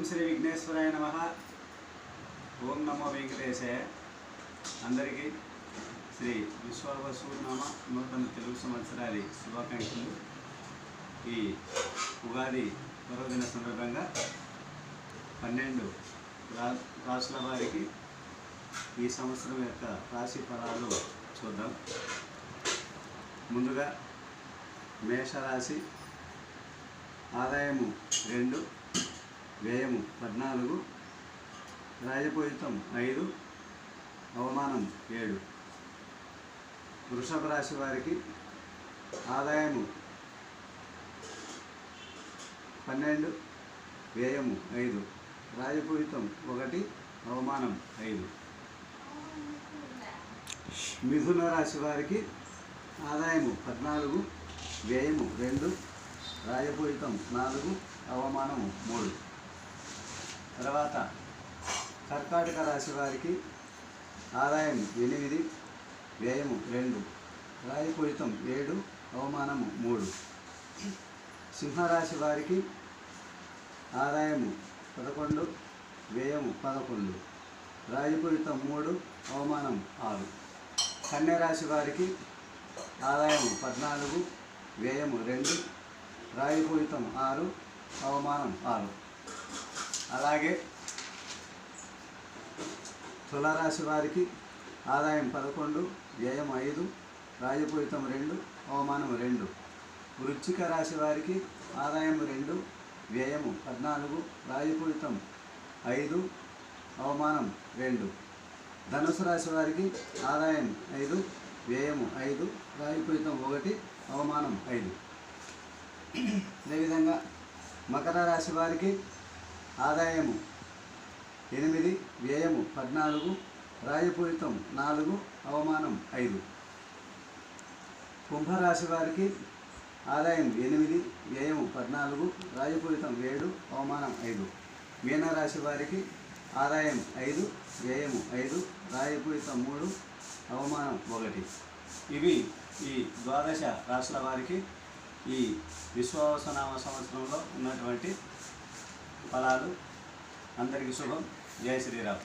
శ్రీ విఘ్నేశ్వరాయ నమః. ఓం నమో వెంకటేశాయ. అందరికీ శ్రీ విశ్వావసునామ నూతన తెలుగు సంవత్సరాది శుభాకాంక్షలు. ఈ ఉగాది పర్వదిన సందర్భంగా 12 రాశుల వారికి ఈ సంవత్సరం యొక్క రాశి ఫలాలు చూద్దాం. ముందుగా మేషరాశి. ఆదాయము 2, వ్యయము 14, రాజపూజితం 5, అవమానం 7. వృషభ రాశి వారికి ఆదాయము 12, వ్యయము 5, రాజపూజితం 1, అవమానం 5. మిథున రాశి వారికి ఆదాయము 14, వ్యయము 2, రాజపూజితం 4, అవమానము 3. తర్వాత కర్కాటక రాశి వారికి ఆదాయం 8, వ్యయము 2, రాజపూజితం 7, అవమానము 3. సింహరాశి వారికి ఆదాయము 11, వ్యయము 11, రాజపూజితం 3, అవమానం 6. కన్యరాశి వారికి ఆదాయము 14, వ్యయము 2, రాజపూజితం 6, అవమానం 6. అలాగే తులారాశి వారికి ఆదాయం 11, వ్యయం 5, రాజపూజితం 2, అవమానం 2. వృశ్చిక రాశి వారికి ఆదాయం 2, వ్యయము 14, రాజపూజితం 5, అవమానం 2. ధనుసు రాశి వారికి ఆదాయం 5, వ్యయము 5, రాజపూజితం 1, అవమానం 5. అదేవిధంగా మకర రాశి వారికి ఆదాయము 8, వ్యయము 14, రాజపూజితం 4, అవమానం 5. కుంభరాశి వారికి ఆదాయం 8, వ్యయము 14, రాజపూజితం 7, అవమానం 5. మీనరాశి వారికి ఆదాయం 5, వ్యయము 5, రాజపూజితం 3, అవమానం 1. ఇవి ఈ ద్వాదశ రాశుల వారికి ఈ విశ్వావసనామ సంవత్సరంలో ఉన్నటువంటి ఫలాలు. అందరికీ శుభం. జై శ్రీరామ్.